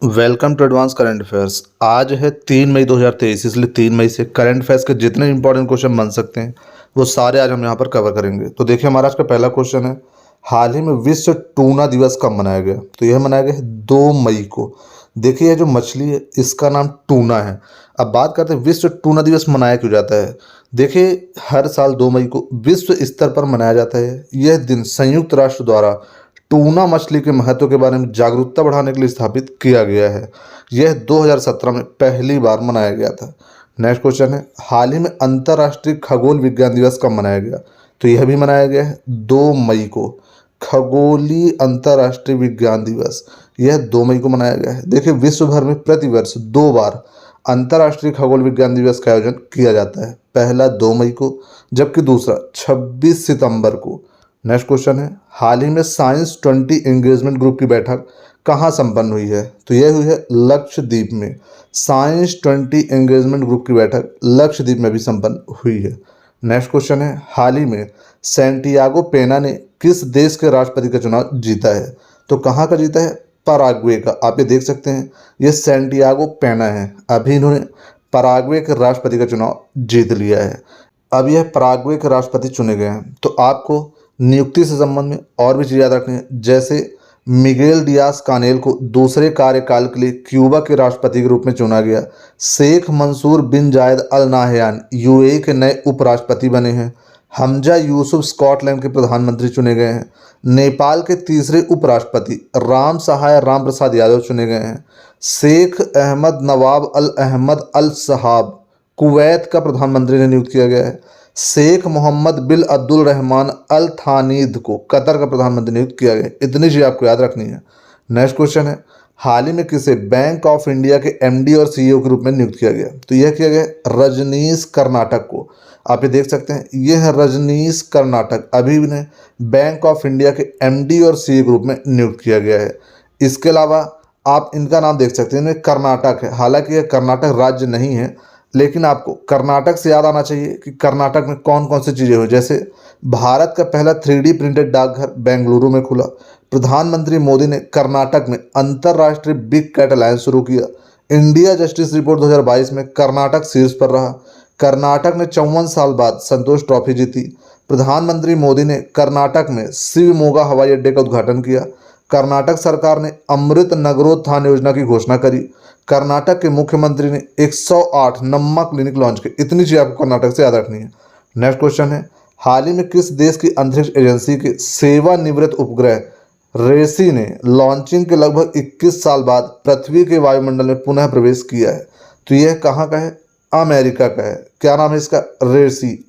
Welcome to advance current affairs. आज है 3 मई 2023, इसलिए 3 मई से करंट अफेयर्स के जितने इंपॉर्टेंट क्वेश्चन बन सकते हैं वो सारे आज हम यहाँ पर कवर करेंगे। तो देखिए, हमारा आज का पहला क्वेश्चन है, हाल ही में विश्व टूना दिवस कब मनाया गया? तो यह मनाया गया है 2 मई को। देखिए, यह जो मछली है इसका नाम टूना है। अब बात करते हैं विश्व टूना दिवस मनाया क्यों जाता है। देखिए, हर साल 2 मई को विश्व स्तर पर मनाया जाता है। यह दिन संयुक्त राष्ट्र द्वारा टूना मछली के महत्व के बारे में जागरूकता बढ़ाने के लिए स्थापित किया गया है। यह 2017 में पहली बार मनाया गया था। नेक्स्ट क्वेश्चन है, हाल ही में अंतर्राष्ट्रीय खगोल विज्ञान दिवस कब मनाया गया? तो यह भी मनाया गया है 2 मई को। खगोलीय अंतर्राष्ट्रीय विज्ञान दिवस यह 2 मई को मनाया गया है। देखिए, विश्व भर में प्रतिवर्ष 2 बार अंतर्राष्ट्रीय खगोल विज्ञान दिवस का आयोजन किया जाता है। पहला 2 मई को, जबकि दूसरा 26 सितंबर को। नेक्स्ट क्वेश्चन है, हाल ही में साइंस 20 एंगेजमेंट ग्रुप की बैठक कहाँ संपन्न हुई है? तो यह हुई है लक्षद्वीप में। साइंस 20 एंगेजमेंट ग्रुप की बैठक लक्षद्वीप में भी संपन्न हुई है। नेक्स्ट क्वेश्चन है, हाल ही में सैंटियागो पेना ने किस देश के राष्ट्रपति का चुनाव जीता है? तो कहाँ का जीता है? पराग्वे का। आप ये देख सकते हैं, ये सैंटियागो पेना है। अभी इन्होंने पराग्वे के राष्ट्रपति का चुनाव जीत लिया है। अब यह पराग्वे के राष्ट्रपति चुने गए हैं। तो आपको नियुक्ति से संबंध में और भी चीज़ याद रखनी है, जैसे मिगेल डियाज कानेल को दूसरे कार्यकाल के लिए क्यूबा के राष्ट्रपति के रूप में चुना गया। शेख मंसूर बिन जायद अल नाहयान यूएई के नए उपराष्ट्रपति बने हैं। हमजा यूसुफ स्कॉटलैंड के प्रधानमंत्री चुने गए हैं। नेपाल के तीसरे उपराष्ट्रपति राम सहाय राम प्रसाद यादव चुने गए हैं। शेख अहमद नवाब अल अहमद अल सहाब कुवैत का प्रधानमंत्री ने नियुक्त किया गया है। शेख मोहम्मद बिन अब्दुल रहमान अल थानीद को कतर का प्रधानमंत्री नियुक्त किया गया। इतनी चीज़ आपको याद रखनी है। नेक्स्ट क्वेश्चन है, हाल ही में किसे बैंक ऑफ इंडिया के एमडी और सीईओ के रूप में नियुक्त किया गया? तो यह किया गया रजनीश कर्नाटक को। आप ये देख सकते हैं, यह है रजनीश कर्नाटक। अभी इन्हें बैंक ऑफ इंडिया के एमडी और सीईओ के रूप में नियुक्त किया गया है। इसके अलावा आप इनका नाम देख सकते हैं, इनमें कर्नाटक है। हालांकि यह कर्नाटक राज्य नहीं है, लेकिन आपको कर्नाटक से याद आना चाहिए कि कर्नाटक में कौन कौन सी चीज़ें हुई। जैसे भारत का पहला 3D प्रिंटेड डाकघर बेंगलुरु में खुला। प्रधानमंत्री मोदी ने कर्नाटक में अंतर्राष्ट्रीय बिग कैट अलायंस शुरू किया। इंडिया जस्टिस रिपोर्ट 2022 में कर्नाटक शीर्ष पर रहा। कर्नाटक ने 54 साल बाद संतोष ट्रॉफी जीती। प्रधानमंत्री मोदी ने कर्नाटक में शिवमोगा हवाई अड्डे का उद्घाटन किया। कर्नाटक सरकार ने अमृत नगरोत्थान योजना की घोषणा करी। कर्नाटक के मुख्यमंत्री ने 108 नम्मा क्लिनिक लॉन्च किए। इतनी चीज़ आपको कर्नाटक से याद रखनी है। नेक्स्ट क्वेश्चन है, हाल ही में किस देश की अंतरिक्ष एजेंसी के सेवानिवृत्त उपग्रह रेसी ने लॉन्चिंग के लगभग 21 साल बाद पृथ्वी के वायुमंडल में पुनः प्रवेश किया है? तो यह कहाँ का है? अमेरिका का है। क्या नाम है इसका? रेसी,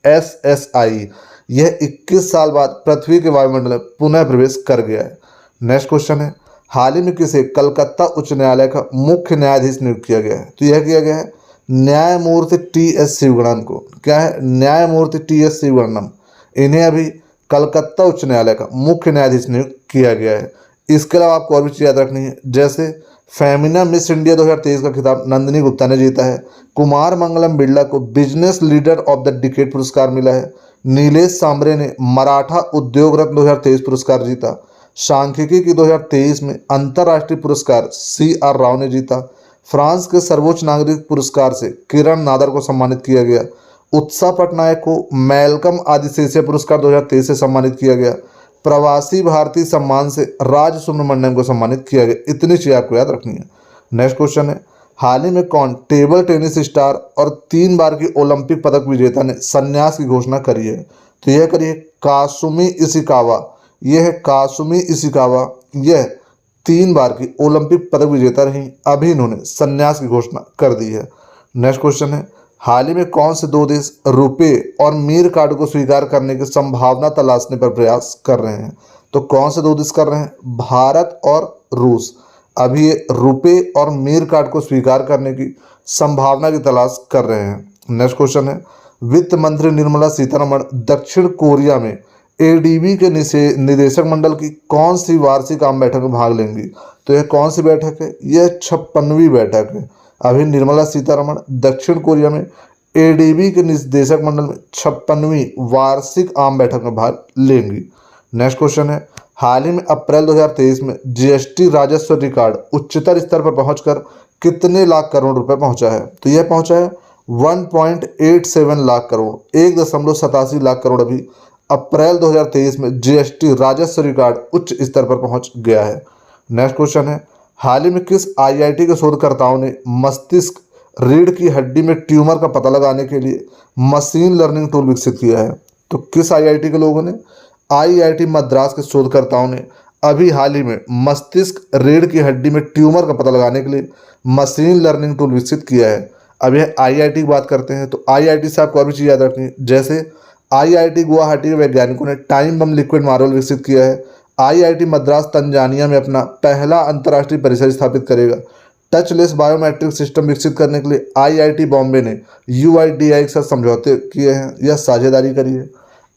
RHESSI। यह 21 साल बाद पृथ्वी के वायुमंडल में पुनः प्रवेश कर गया है। नेक्स्ट क्वेश्चन है, हाल ही में किसे कलकत्ता उच्च न्यायालय का मुख्य न्यायाधीश नियुक्त किया गया है? तो यह किया गया है न्यायमूर्ति TS शिवगणन को। क्या है? न्यायमूर्ति TS शिवगणन। इन्हें अभी कलकत्ता उच्च न्यायालय का मुख्य न्यायाधीश नियुक्त किया गया है। इसके अलावा आपको और भी चीज़ याद रखनी है, जैसे फेमिना मिस इंडिया 2023 का खिताब नंदिनी गुप्ता ने जीता है। कुमार मंगलम बिरला को business leader of the decade पुरस्कार मिला है। नीलेश सांबरे ने मराठा उद्योग रत्न 2023 पुरस्कार जीता। सांख्यिकी की 2023 में अंतर्राष्ट्रीय पुरस्कार CR राव ने जीता। फ्रांस के सर्वोच्च नागरिक पुरस्कार से किरण नादर को सम्मानित किया गया। उत्साह पटनायक को मैलकम आदिशेषिया पुरस्कार 2023 से सम्मानित किया गया। प्रवासी भारतीय सम्मान से राज सुब्रमण्यम को सम्मानित किया गया। इतनी चीज़ आपको याद रखनी है। नेक्स्ट क्वेश्चन है, हाल ही में कौन टेबल टेनिस स्टार और 3 बार की ओलंपिक पदक विजेता ने संन्यास की घोषणा करी है? तो यह करी है कासुमी इशिकावा। यह है कासुमी इशिकावा। यह 3 बार की ओलंपिक पदक विजेता रही। अभी इन्होंने संन्यास की घोषणा कर दी है। नेक्स्ट क्वेश्चन है, हाल ही में कौन से 2 देश रुपे और मीर कार्ड को स्वीकार करने की संभावना तलाशने पर प्रयास कर रहे हैं? तो कौन से 2 देश कर रहे हैं? भारत और रूस। अभी ये रुपे और मीर कार्ड को स्वीकार करने की संभावना की तलाश कर रहे हैं। नेक्स्ट क्वेश्चन है, वित्त मंत्री निर्मला सीतारमण दक्षिण कोरिया में ADB के निदेशक मंडल की कौन सी वार्षिक आम बैठक में भाग लेंगी? तो यह कौन सी बैठक है? यह 56वीं बैठक है। अभी निर्मला सीतारमण दक्षिण कोरिया में ADB के निदेशक मंडल में 56वीं वार्षिक आम बैठक में भाग लेंगी। नेक्स्ट क्वेश्चन है, हाल ही में अप्रैल 2023 में जीएसटी राजस्व रिकॉर्ड उच्चतर स्तर पर पहुंचकर कितने लाख करोड़ रुपए पहुंचा है? तो यह पहुंचा है 1.87 लाख करोड़, 1.87 लाख करोड़ अभी अप्रैल 2023 में जीएसटी राजस्व रिकॉर्ड उच्च स्तर पर पहुंच गया है। नेक्स्ट क्वेश्चन है, हाल ही में किस आईआईटी के शोधकर्ताओं ने मस्तिष्क रीढ़ की हड्डी में ट्यूमर का पता लगाने के लिए मशीन लर्निंग टूल विकसित किया है? तो किस आईआईटी के लोगों ने? आईआईटी मद्रास के शोधकर्ताओं ने अभी हाल ही में मस्तिष्क रीढ़ की हड्डी में ट्यूमर का पता लगाने के लिए मशीन लर्निंग टूल विकसित किया है। अब यह आईआईटी की बात करते हैं तो आईआईटी से आपको और भी चीज़ याद रखनी है, जैसे आईआईटी गुवाहाटी के वैज्ञानिकों ने टाइम बम लिक्विड मार्बल विकसित किया है। आईआईटी मद्रास तंजानिया में अपना पहला अंतर्राष्ट्रीय परिसर स्थापित करेगा। टचलेस बायोमेट्रिक सिस्टम विकसित करने के लिए आईआईटी बॉम्बे ने यूआईडीआई के साथ समझौते किए हैं या साझेदारी करी है।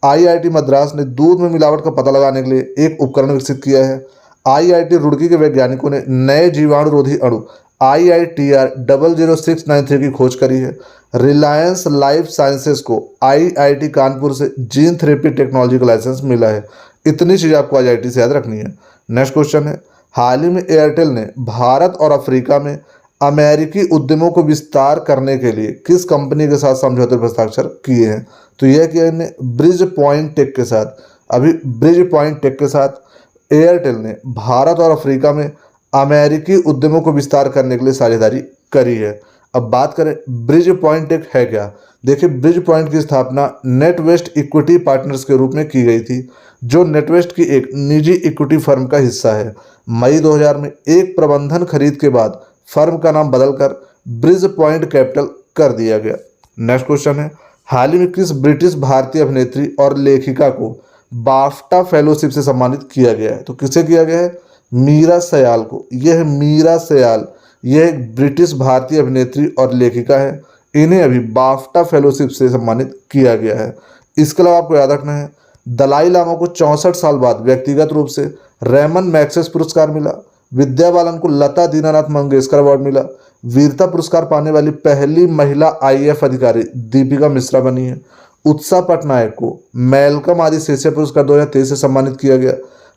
आईआईटी मद्रास ने दूध में मिलावट का पता लगाने के लिए एक उपकरण विकसित किया है। आईआईटी रुड़की के वैज्ञानिकों ने नए जीवाणुरोधी अणु IITR 00693 की खोज करी है। रिलायंस लाइफ साइंसेज को आईआईटी कानपुर से जीन थेरेपी टेक्नोलॉजी का लाइसेंस मिला है। इतनी चीज़ आपको आईआईटी से याद रखनी है। नेक्स्ट क्वेश्चन है, हाल ही में एयरटेल ने भारत और अफ्रीका में अमेरिकी उद्यमों को विस्तार करने के लिए किस कंपनी के साथ समझौते पर हस्ताक्षर किए हैं? तो यह किया इन्हें ब्रिज पॉइंट टेक के साथ। अभी ब्रिज पॉइंट टेक के साथ एयरटेल ने भारत और अफ्रीका में अमेरिकी उद्यमों को विस्तार करने के लिए साझेदारी करी है। अब बात करें ब्रिज पॉइंट टेक है क्या? देखिए, ब्रिज पॉइंट की स्थापना नेटवेस्ट इक्विटी पार्टनर्स के रूप में की गई थी, जो नेटवेस्ट की एक निजी इक्विटी फर्म का हिस्सा है। मई 2000 में एक प्रबंधन खरीद के बाद फर्म का नाम बदलकर ब्रिज पॉइंट कैपिटल कर दिया गया। नेक्स्ट क्वेश्चन है, हाल ही में किस ब्रिटिश भारतीय अभिनेत्री और लेखिका को बाफ्टा फेलोशिप से सम्मानित किया गया है? तो किसे किया गया है? मीरा सयाल को। यह मीरा सयाल, यह एक ब्रिटिश भारतीय अभिनेत्री और लेखिका है। इन्हें अभी बाफ्टा फेलोशिप से सम्मानित किया गया है। इसके अलावा आपको याद रखना है, दलाई लामा को 64 साल बाद व्यक्तिगत रूप से रेमन मैग्सेस पुरस्कार मिला। विद्या बालन को लता दीनानाथ मंगेशकर अवार्ड मिला। वीरता पुरस्कार पाने वाली पहली महिला आईएएफ अधिकारी दीपिका मिश्रा बनी है। उत्साह पटनायक को मैलकम आदिशेषिया पुरस्कार 2023 से सम्मानित किया गया।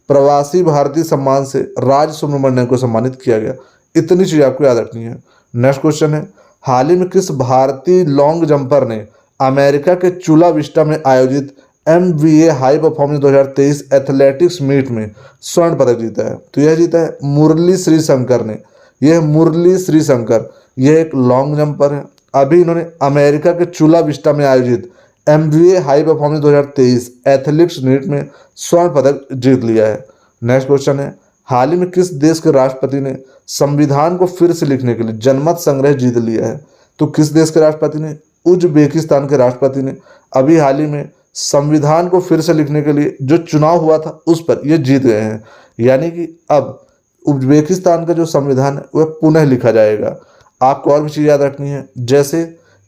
प्रवासी भारतीय सम्मान से राज सुब्रमण्यम को सम्मानित किया गया। इतनी चीज़ आपको याद रखनी है। नेक्स्ट क्वेश्चन है, हाल ही में किस भारतीय लॉन्ग जंपर ने अमेरिका के चुला विस्टा में आयोजित MVA high performance 2023 athletics meet में स्वर्ण पदक जीता है? तो यह जीता है मुरली श्रीशंकर ने। यह मुरली श्रीशंकर, यह एक लॉन्ग जंपर है। अभी इन्होंने अमेरिका के चुला विस्टा में आयोजित MVA high performance 2023 athletics meet में स्वर्ण पदक जीत लिया है। नेक्स्ट क्वेश्चन है, हाल ही में किस देश के राष्ट्रपति ने संविधान को फिर से लिखने के लिए जनमत संग्रह जीत लिया है? तो किस देश के राष्ट्रपति ने? उज्बेकिस्तान के राष्ट्रपति ने अभी हाल ही में संविधान को फिर से लिखने के लिए जो चुनाव हुआ था उस पर ये जीत गए हैं। यानी कि अब उज्बेकिस्तान का जो संविधान है वह पुनः लिखा जाएगा। आपको और भी चीज़ याद रखनी है, जैसे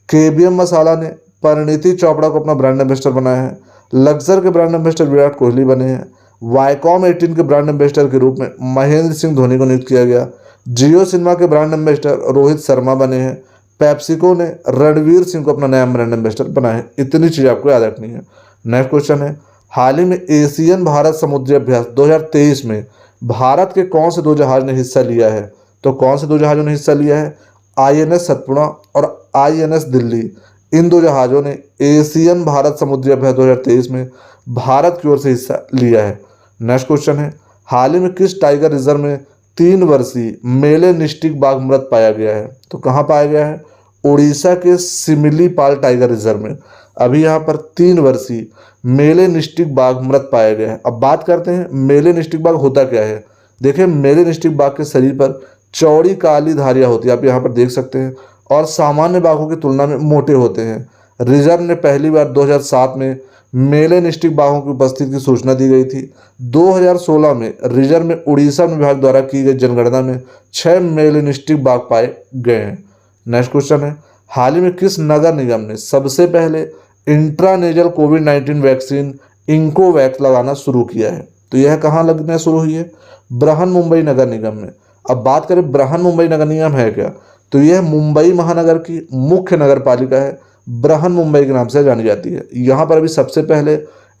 KBM मसाला ने परिणीति चोपड़ा को अपना ब्रांड एम्बेसडर बनाया है। लक्सर के ब्रांड एम्बेसडर विराट कोहली बने हैं। वाईकॉम 18 के ब्रांड एम्बेसडर के रूप में महेंद्र सिंह धोनी को नियुक्त किया गया। जियो सिनेमा के ब्रांड एम्बेसडर रोहित शर्मा बने हैं। पेप्सिको ने रणवीर सिंह को अपना नया ब्रांड एम्बेसडर बनाया है। इतनी चीज़ आपको याद रखनी है। नेक्स्ट क्वेश्चन है, हाल ही में एशियन भारत समुद्री अभ्यास 2023 में भारत के कौन से 2 जहाज ने हिस्सा लिया है? तो कौन से 2 जहाजों ने हिस्सा लिया है? INS सतपुड़ा और INS दिल्ली। इन 2 जहाज़ों ने एशियन भारत समुद्री अभ्यास 2023 में भारत की ओर से हिस्सा लिया है। नेक्स्ट क्वेश्चन है, हाल ही में किस टाइगर रिजर्व में 3 वर्षीय मेलेनिस्टिक बाघ मृत पाया गया है? तो कहाँ पाया गया है? उड़ीसा के सिमिलीपाल टाइगर रिजर्व में अभी यहाँ पर 3 वर्षीय मेलेनिस्टिक बाघ मृत पाया गया है। अब बात करते हैं मेलेनिस्टिक बाघ होता क्या है। देखिए, मेलेनिस्टिक बाघ के शरीर पर चौड़ी काली धारियाँ होती है, आप यहाँ पर देख सकते हैं, और सामान्य बाघों की तुलना में मोटे होते हैं। रिजर्व ने पहली बार 2007 में मेलेनिस्टिक बाघों की उपस्थिति की सूचना दी गई थी। 2016 में रिजर्व में उड़ीसा विभाग द्वारा की गई जनगणना में 6 मेलेनिस्टिक बाघ पाए गए हैं। नेक्स्ट क्वेश्चन है, हाल ही में किस नगर निगम ने सबसे पहले इंट्रानेजल कोविड-19 वैक्सीन इंकोवैक्स लगाना शुरू किया है? तो यह कहाँ लगना शुरू हुई है? बृहन मुंबई नगर निगम में। अब बात करें बृहन मुंबई नगर निगम है क्या, तो यह मुंबई महानगर की मुख्य नगर पालिका है। बृहन मुंबई के नाम से जानी जाती है। यहाँ पर अभी सबसे पहले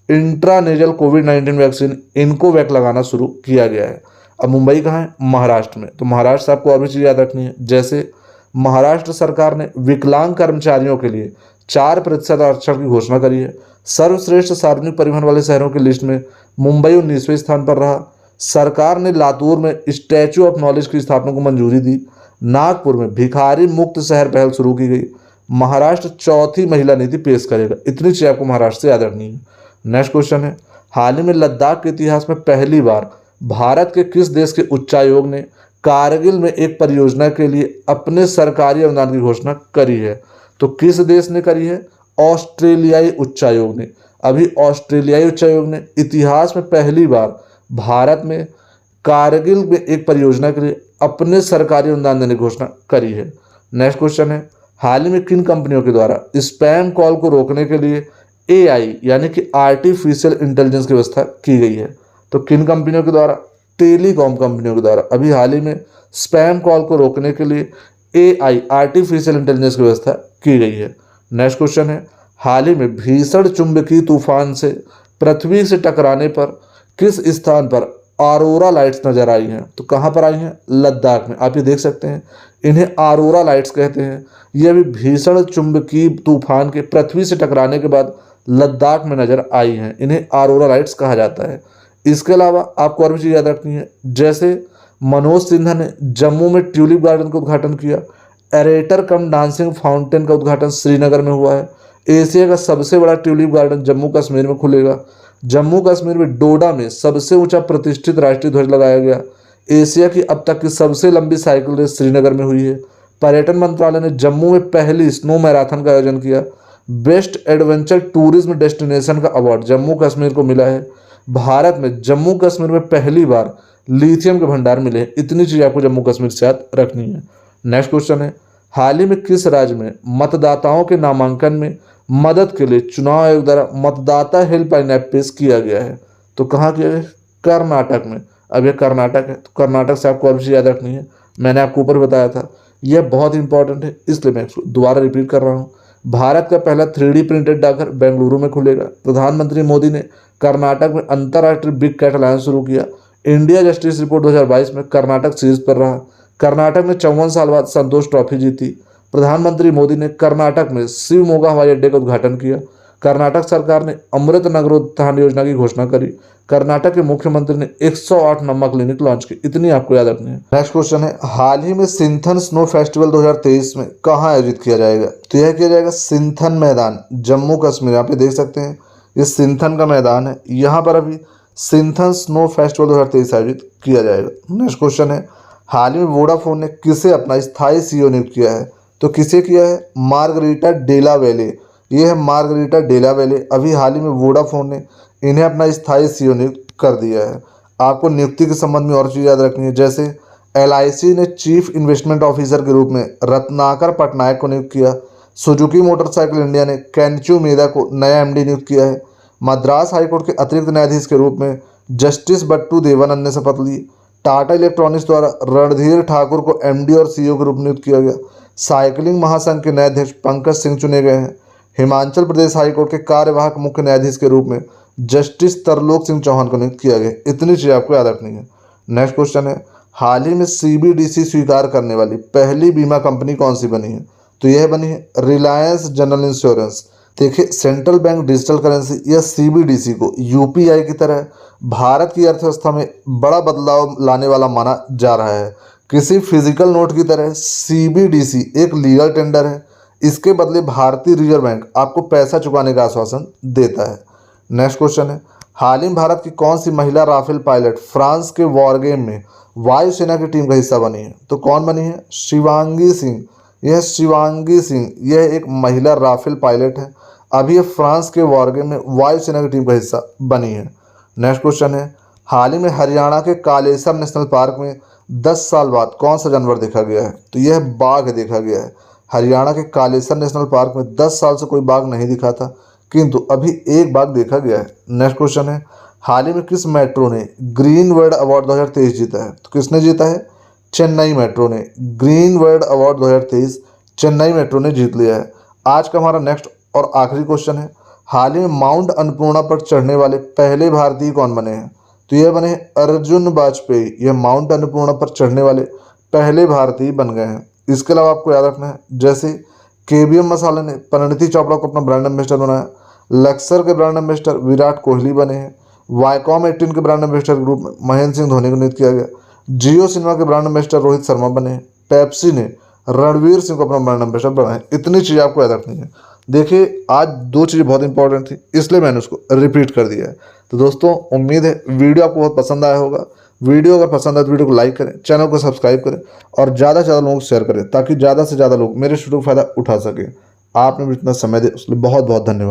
इंट्रानेजल कोविड-19 वैक्सीन इनकोवैक लगाना शुरू किया गया है। अब मुंबई कहाँ है? महाराष्ट्र में। तो महाराष्ट्र से आपको और भी चीज़ याद रखनी है, जैसे महाराष्ट्र सरकार ने विकलांग कर्मचारियों के लिए 4% आरक्षण की घोषणा करी है। सर्वश्रेष्ठ सार्वजनिक परिवहन वाले शहरों की लिस्ट में मुंबई 19वें स्थान पर रहा। सरकार ने लातूर में स्टैचू ऑफ नॉलेज की स्थापना को मंजूरी दी। नागपुर में भिखारी मुक्त शहर पहल शुरू की गई। महाराष्ट्र चौथी महिला नीति पेश करेगा। इतनी चीज़ आपको महाराष्ट्र से याद रखनी है। नेक्स्ट क्वेश्चन है, हाल ही में लद्दाख के इतिहास में पहली बार भारत के किस देश के उच्चायोग ने कारगिल में एक परियोजना के लिए अपने सरकारी अनुदान की घोषणा करी है? तो किस देश ने करी है? ऑस्ट्रेलियाई उच्चायोग ने। अभी ऑस्ट्रेलियाई उच्चायोग ने इतिहास में पहली बार भारत में कारगिल में एक परियोजना के लिए अपने सरकारी अनुदान देने की घोषणा करी है। नेक्स्ट क्वेश्चन है, हाल ही में किन कंपनियों के द्वारा स्पैम कॉल को रोकने के लिए AI यानी कि आर्टिफिशियल इंटेलिजेंस की व्यवस्था की गई है? तो किन कंपनियों के द्वारा? टेलीकॉम कंपनियों के द्वारा अभी हाल ही में स्पैम कॉल को रोकने के लिए AI आर्टिफिशियल इंटेलिजेंस की व्यवस्था की गई है। नेक्स्ट क्वेश्चन है, हाल ही में भीषण चुंबकीय तूफान से पृथ्वी से टकराने पर किस स्थान पर ऑरोरा लाइट्स नजर आई हैं? तो कहाँ पर आई हैं? लद्दाख में। आप ये देख सकते हैं, इन्हें ऑरोरा लाइट्स कहते हैं। ये अभी भीषण चुंबकीय तूफान के पृथ्वी से टकराने के बाद लद्दाख में नजर आई हैं। इन्हें ऑरोरा लाइट्स कहा जाता है। इसके अलावा आपको और भी चीज़ याद रखनी है, जैसे मनोज सिन्हा ने जम्मू में ट्यूलिप गार्डन का उद्घाटन किया। एरेटर कम डांसिंग फाउंटेन का उद्घाटन श्रीनगर में हुआ है। एशिया का सबसे बड़ा ट्यूलिप गार्डन जम्मू कश्मीर में खुलेगा। जम्मू कश्मीर में डोडा में सबसे ऊंचा प्रतिष्ठित राष्ट्रीय ध्वज लगाया गया। एशिया की अब तक की सबसे लंबी साइकिल रेस श्रीनगर में हुई है। पर्यटन मंत्रालय ने जम्मू में पहली स्नो मैराथन का आयोजन किया। बेस्ट एडवेंचर टूरिज्म डेस्टिनेशन का अवार्ड जम्मू कश्मीर को मिला है। भारत में जम्मू कश्मीर में पहली बार लिथियम के भंडार मिले। इतनी चीज़ आपको जम्मू कश्मीर से याद रखनी है। नेक्स्ट क्वेश्चन है, हाल ही में किस राज्य में मतदाताओं के नामांकन में मदद के लिए चुनाव आयोग द्वारा मतदाता हेल्पलाइन ऐप पेश किया गया है? तो कहाँ किया गया? कर्नाटक में। अब यह कर्नाटक है, तो कर्नाटक से आपको और चीज़ याद रखनी है। मैंने आपको ऊपर बताया था, यह बहुत इंपॉर्टेंट है, इसलिए मैं इसको दोबारा रिपीट कर रहा हूँ। भारत का पहला 3D प्रिंटेड डाकघर बेंगलुरु में खुलेगा। प्रधानमंत्री मोदी ने कर्नाटक में अंतर्राष्ट्रीय बिग कैट अलायंस शुरू किया। इंडिया जस्टिस रिपोर्ट 2022 में कर्नाटक सीरीज पर रहा। कर्नाटक ने 54 साल बाद संतोष ट्रॉफी जीती। प्रधानमंत्री मोदी ने कर्नाटक में शिवमोगा हवाई अड्डे का उद्घाटन किया। कर्नाटक सरकार ने अमृत नगरोत्थान योजना की घोषणा करी। कर्नाटक के मुख्यमंत्री ने 108 नंबर क्लिनिक लॉन्च की। इतनी आपको याद रखनी है। नेक्स्ट क्वेश्चन है, हाल ही में सिंथन स्नो फेस्टिवल 2023 में कहाँ आयोजित किया जाएगा? तो यह किया जाएगा सिंथन मैदान, जम्मू कश्मीर। यहाँ पे देख सकते हैं, ये सिंथन का मैदान है। यहाँ पर अभी सिंथन स्नो फेस्टिवल 2023 आयोजित किया जाएगा। नेक्स्ट क्वेश्चन है, हाल ही में वोडाफोन ने किसे अपना स्थायी CEO नियुक्त किया है? तो किसे किया है? मार्गरीटा डेला वेले। ये है मार्गरीटा डेला वेले। अभी हाल ही में वोडाफोन ने इन्हें अपना स्थायी CEO नियुक्त कर दिया है। आपको नियुक्ति के संबंध में और चीज़ याद रखनी है, जैसे LIC ने चीफ इन्वेस्टमेंट ऑफिसर के रूप में रत्नाकर पटनायक को नियुक्त किया। सुजुकी मोटरसाइकिल इंडिया ने केंचू मेदा को नया MD नियुक्त किया है। मद्रास हाईकोर्ट के अतिरिक्त न्यायाधीश के रूप में जस्टिस बट्टू देवानंद ने शपथ ली। टाटा इलेक्ट्रॉनिक्स द्वारा रणधीर ठाकुर को MD और CEO के रूप में नियुक्त किया गया। साइकिलिंग महासंघ के न्यायाधीश पंकज सिंह चुने गए हैं। हिमाचल प्रदेश हाईकोर्ट के कार्यवाहक मुख्य न्यायाधीश के रूप में जस्टिस तरलोक सिंह चौहान को नियुक्त किया गया। इतनी चीज़ आपको याद रखनी है। नेक्स्ट क्वेश्चन है, हाल ही में CBDC स्वीकार करने वाली पहली बीमा कंपनी कौन सी बनी है? तो यह बनी है रिलायंस जनरल इंश्योरेंस। देखिए, सेंट्रल बैंक डिजिटल करेंसी या CBDC को UPI की तरह भारत की अर्थव्यवस्था में बड़ा बदलाव लाने वाला माना जा रहा है। किसी फिजिकल नोट की तरह CBDC एक लीगल टेंडर है। इसके बदले भारतीय रिजर्व बैंक आपको पैसा चुकाने का आश्वासन देता है। नेक्स्ट क्वेश्चन है, हाल ही में भारत की कौन सी महिला राफेल पायलट फ्रांस के वॉर गेम में वायुसेना की टीम का हिस्सा बनी है? तो कौन बनी है? शिवांगी सिंह। यह शिवांगी सिंह, यह एक महिला राफेल पायलट है। अभी ये फ्रांस के वॉर गेम में वायुसेना की टीम का हिस्सा बनी है। नेक्स्ट क्वेश्चन है, हाल ही में हरियाणा के कालेसर नेशनल पार्क में 10 साल बाद कौन सा जानवर देखा गया है? तो यह बाघ देखा गया है। हरियाणा के कालेसर नेशनल पार्क में 10 साल से कोई बाघ नहीं दिखा था, किंतु अभी एक बाघ देखा गया है। नेक्स्ट क्वेश्चन है, हाल ही में किस मेट्रो ने ग्रीन वर्ल्ड अवार्ड 2023 जीता है? तो किसने जीता है? चेन्नई मेट्रो ने green world award 2023 Chennai metro ने जीत लिया है। आज का हमारा नेक्स्ट और आखिरी क्वेश्चन है, हाल ही में माउंट अन्नपूर्णा पर चढ़ने वाले पहले भारतीय कौन बने हैं? तो ये बने अर्जुन वाजपेयी। ये माउंट अन्नपूर्णा पर चढ़ने वाले पहले भारतीय बन गए हैं। इसके अलावा आपको याद रखना है, जैसे केवीएम मसाला ने परिणीति चोपड़ा को अपना ब्रांड एम्बेसडर बनाया, लक्सर के ब्रांड एम्बेसडर विराट कोहली बने हैं, वाईकॉम 18 के ब्रांड एम्बेसडर ग्रुप में महेंद्र सिंह धोनी को नियुक्त किया गया, जियो सिनेमा के ब्रांड एम्बेसडर रोहित शर्मा बने हैं, पेप्सी ने रणवीर सिंह को अपना ब्रांड एम्बेसडर बनाया। इतनी चीज़ आपको याद रखनी है। देखिए आज दो चीज़ें बहुत इंपॉर्टेंट थी, इसलिए मैंने उसको रिपीट कर दिया है। तो दोस्तों उम्मीद है वीडियो आपको बहुत पसंद आया होगा। वीडियो अगर पसंद आए तो वीडियो को लाइक करें, चैनल को सब्सक्राइब करें और ज़्यादा से ज़्यादा लोगों को शेयर करें, ताकि ज़्यादा से ज़्यादा लोग मेरे वीडियो का फ़ायदा उठा सकें। आपने भी इतना समय दिया उसके लिए बहुत बहुत धन्यवाद।